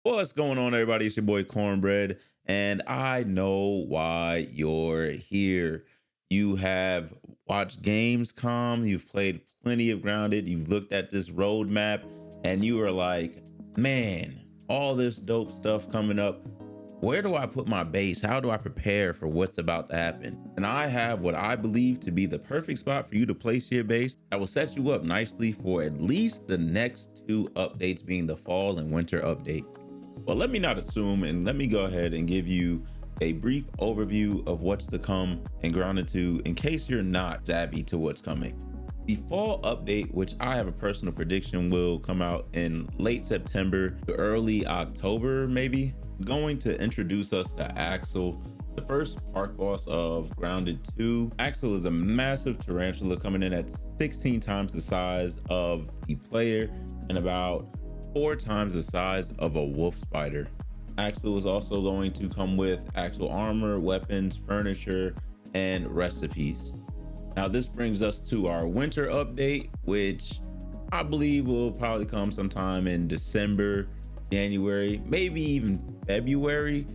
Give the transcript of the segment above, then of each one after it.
What's going on, everybody? It's your boy Kornbread, and I know why you're here. You have watched Gamescom, you've played plenty of Grounded, you've looked at this roadmap, and you are like, man, all this dope stuff coming up. Where do I put my base? How do I prepare for what's about to happen? And I have what I believe to be the perfect spot for you to place your base that will set you up nicely for at least the next two updates, being the fall and winter update. Well, let me not assume, and let me go ahead and give you a brief overview of what's to come in Grounded 2 in case you're not savvy to what's coming. The fall update, which I have a personal prediction will come out in late September to early October, maybe, going to introduce us to Axel, the first park boss of Grounded 2. Axel is a massive tarantula coming in at 16 times the size of the player and about 4 times the size of a wolf spider. Axel is also going to come with Axel armor, weapons, furniture, and recipes. Now this brings us to our winter update, which I believe will probably come sometime in December, January, maybe even February.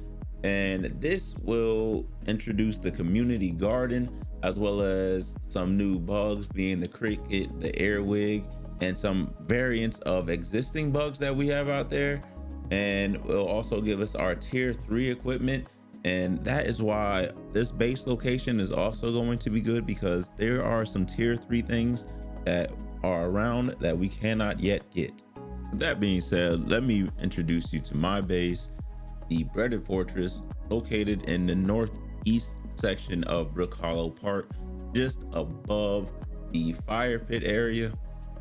And this will introduce the community garden, as well as some new bugs, being the cricket, the airwig, and some variants of existing bugs that we have out there. And will also give us our tier 3 equipment. And that is why this base location is also going to be good, because there are some tier 3 things that are around that we cannot yet get. With that being said, let me introduce you to my base, the Breaded Fortress, located in the northeast section of Brook Hollow Park, just above the fire pit area.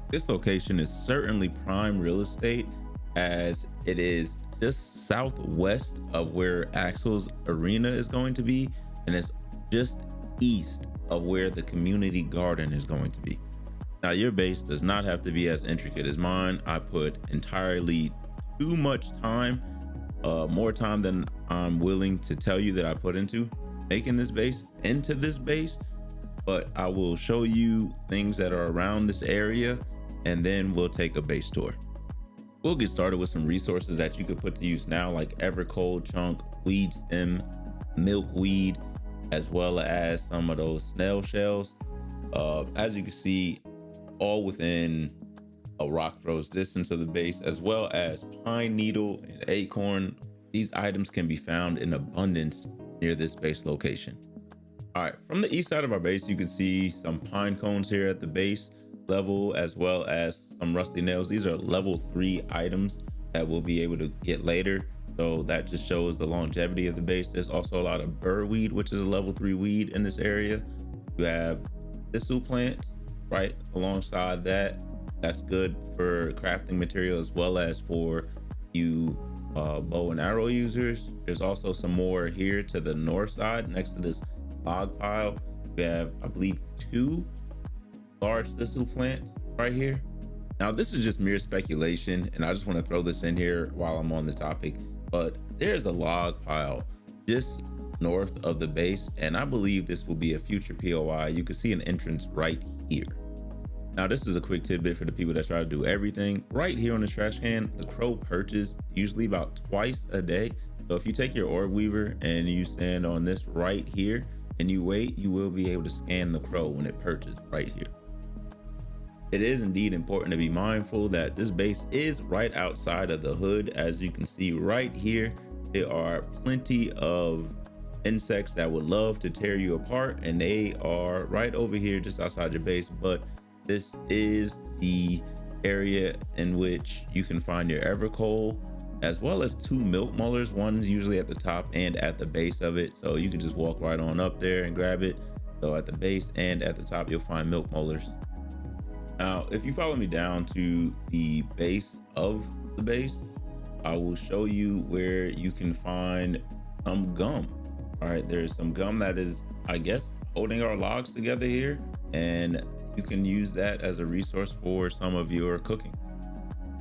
This location is certainly prime real estate, as it is just southwest of where Axel's arena is going to be, and it's just east of where the community garden is going to be. Now, your base does not have to be as intricate as mine. I put entirely too much time, more time than I'm willing to tell you that I put into making this base, but I will show you things that are around this area, and then we'll take a base tour. We'll get started with some resources that you could put to use now, like Evercold chunk, weed stem, milkweed, as well as some of those snail shells. As you can see, all within a rock throw's distance of the base, as well as pine needle and acorn. These items can be found in abundance near this base location. All right, from the east side of our base, you can see some pine cones here at the base level, as well as some rusty nails. These are level 3 items that we'll be able to get later, so that just shows the longevity of the base. There's also a lot of burrweed, which is a level 3 weed in this area. You have thistle plants right alongside that. That's good for crafting material, as well as for you bow and arrow users. There's also some more here to the north side next to this log pile. We have, I believe, 2 large thistle plants right here. Now, this is just mere speculation, and I just want to throw this in here while I'm on the topic, but there's a log pile just north of the base, and I believe this will be a future POI. You can see an entrance right here. Now, this is a quick tidbit for the people that try to do everything. Right here on the trash can, the crow perches usually about twice a day. So if you take your orb weaver and you stand on this right here and you wait, you will be able to scan the crow when it perches right here. It is indeed important to be mindful that this base is right outside of the hood. As you can see right here, there are plenty of insects that would love to tear you apart, and they are right over here just outside your base. But this is the area in which you can find your Evercoal, as well as 2 milk mullers. One's usually at the top and at the base of it, so you can just walk right on up there and grab it. So at the base and at the top, you'll find milk mullers. Now, if you follow me down to the base of the base, I will show you where you can find some gum. All right, there's some gum that is, I guess, holding our logs together here, and you can use that as a resource for some of your cooking.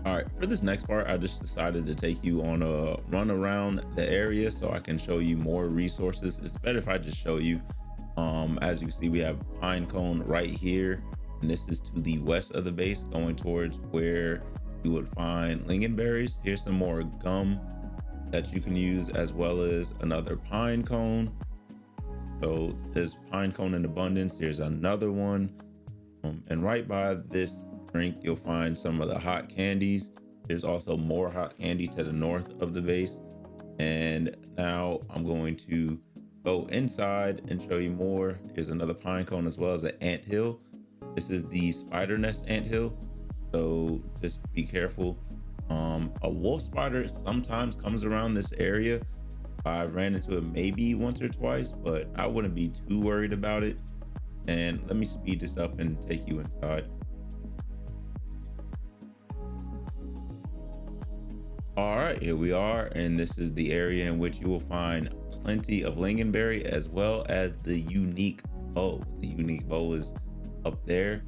All right, for this next part, I just decided to take you on a run around the area so I can show you more resources. It's better if I just show you. As you can see, we have pine cone right here, and this is to the west of the base, going towards where you would find lingonberries. Here's some more gum that you can use, as well as another pine cone. So there's pine cone in abundance. There's another one. And right by this drink, you'll find some of the hot candies. There's also more hot candy to the north of the base. And now I'm going to go inside and show you more. There's another pine cone, as well as an ant hill. This is the spider nest ant hill, so just be careful. A wolf spider sometimes comes around this area. I've ran into it maybe once or twice, but I wouldn't be too worried about it. And let me speed this up and take you inside. All right, here we are, and this is the area in which you will find plenty of lingonberry, as well as the unique bow. The unique bow is up there.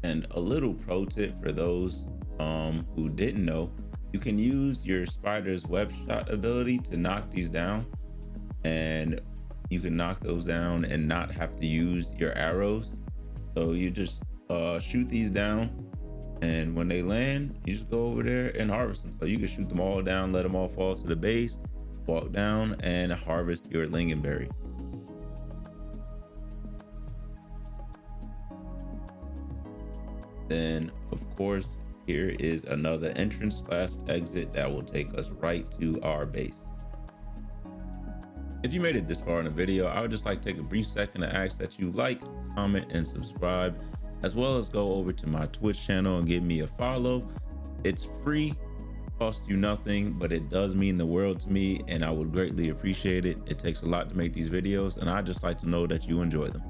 And a little pro tip for those who didn't know, you can use your spider's web shot ability to knock these down, and you can knock those down and not have to use your arrows. So you just shoot these down, and when they land, you just go over there and harvest them. So you can shoot them all down, let them all fall to the base, walk down and harvest your lingonberry. Then of course, here is another entrance / exit that will take us right to our base. If you made it this far in the video, I would just like to take a brief second to ask that you like, comment, and subscribe, as well as go over to my Twitch channel and give me a follow. It's free, costs you nothing, but it does mean the world to me, and I would greatly appreciate it. It takes a lot to make these videos, and I just like to know that you enjoy them.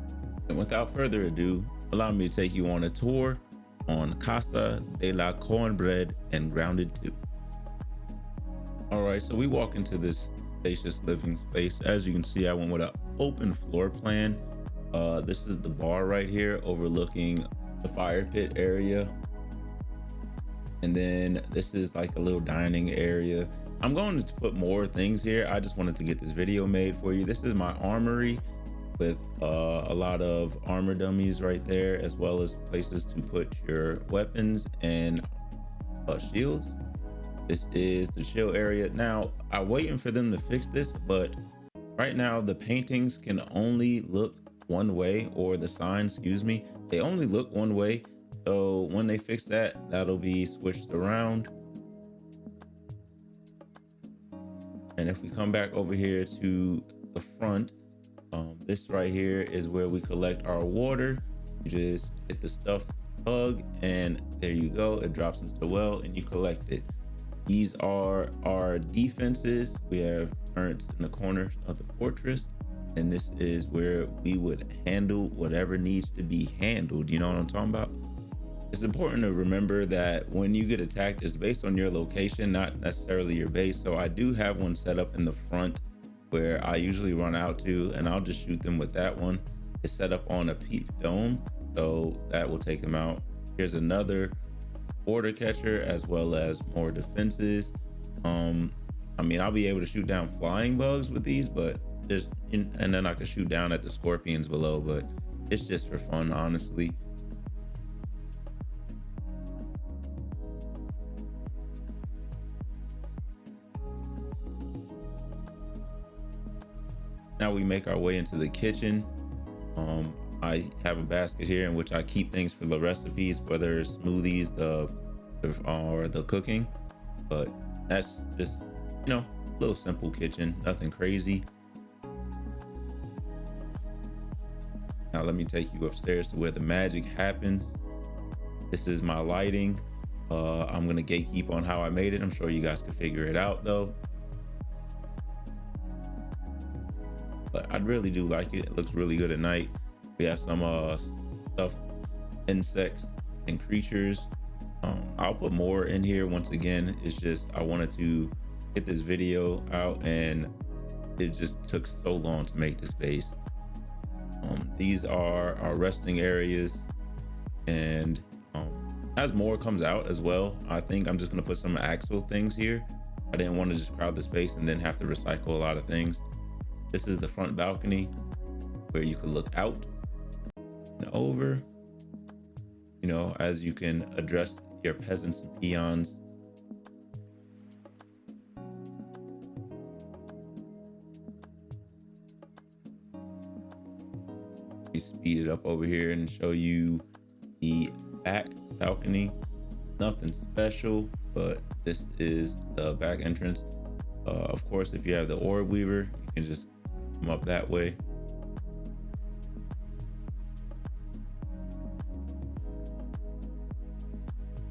And without further ado, allow me to take you on a tour on Casa de la Kornbread and Grounded 2. All right, so we walk into this spacious living space. As you can see, I went with an open floor plan. This is the bar right here overlooking the fire pit area. And then this is like a little dining area. I'm going to put more things here. I just wanted to get this video made for you. This is my armory with a lot of armor dummies right there, as well as places to put your weapons and shields. This is the chill area. Now, I'm waiting for them to fix this, but right now the paintings can only look one way, or the signs, excuse me, they only look one way. So when they fix that, that'll be switched around. And if we come back over here to the front, this right here is where we collect our water. You just hit the stuff plug, and there you go. It drops into the well and you collect it. These are our defenses. We have turrets in the corner of the fortress, and this is where we would handle whatever needs to be handled. You know what I'm talking about? It's important to remember that when you get attacked, it's based on your location, not necessarily your base. So I do have one set up in the front where I usually run out to, and I'll just shoot them with that one. It's set up on a peak dome, so that will take them out. Here's another border catcher, as well as more defenses. I mean, I'll be able to shoot down flying bugs with these, but and then I can shoot down at the scorpions below, but it's just for fun, honestly. Now we make our way into the kitchen. I have a basket here in which I keep things for the recipes, whether it's smoothies, or the cooking. But that's just, you know, a little simple kitchen, nothing crazy. Now let me take you upstairs to where the magic happens. This is my lighting. I'm gonna gatekeep on how I made it. I'm sure you guys can figure it out though. But I really do like it. It looks really good at night. We have some stuffed insects and creatures. I'll put more in here. Once again, it's just I wanted to get this video out, and it just took so long to make this base. These are our resting areas, and as more comes out as well, I think I'm just gonna put some actual things here. I didn't want to just crowd the space and then have to recycle a lot of things. This is the front balcony where you can look out and over, you know, as you can address your peasants and peons. We speed it up over here and show you the back balcony. Nothing special, but this is the back entrance. Of course, if you have the orb weaver, you can just come up that way.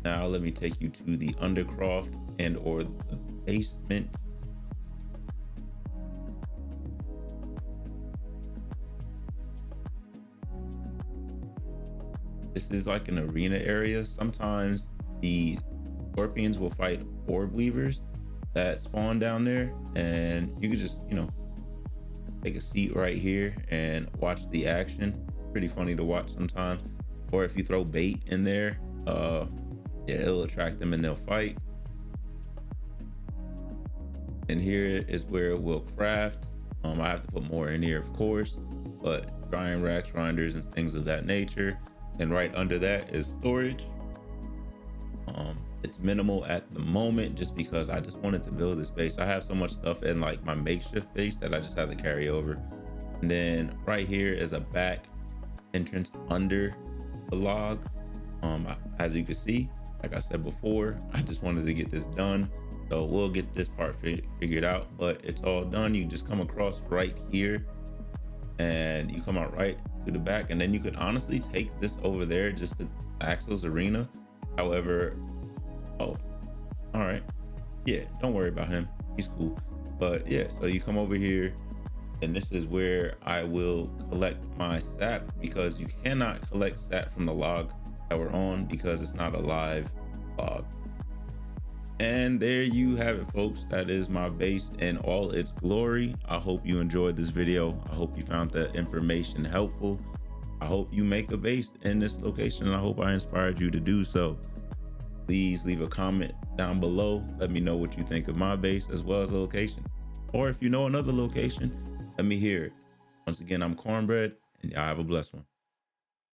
Now let me take you to the undercroft and or the basement. This is like an arena area. Sometimes the scorpions will fight orb weavers that spawn down there, and you could just, take a seat right here and watch the action. Pretty funny to watch sometimes. Or if you throw bait in there, yeah, it'll attract them and they'll fight. And here is where we'll craft. I have to put more in here, of course, but drying racks, grinders, and things of that nature. And right under that is storage. It's minimal at the moment just because I just wanted to build this base. I have so much stuff in like my makeshift base that I just have to carry over. And then right here is a back entrance under the log. As you can see, like I said before, I just wanted to get this done. So we'll get this part figured out, but it's all done. You just come across right here and you come out right to the back, and then you could honestly take this over there just to Axel's arena. However, oh, all right, yeah, don't worry about him, he's cool. But yeah, so you come over here and this is where I will collect my sap, because you cannot collect sap from the log that we're on because it's not a live log. And there you have it, folks. That is my base in all its glory. I hope you enjoyed this video. I hope you found the information helpful. I hope you make a base in this location, and I hope I inspired you to do so. Please leave a comment down below. Let me know what you think of my base as well as the location. Or if you know another location, let me hear it. Once again, I'm Kornbread, and y'all have a blessed one.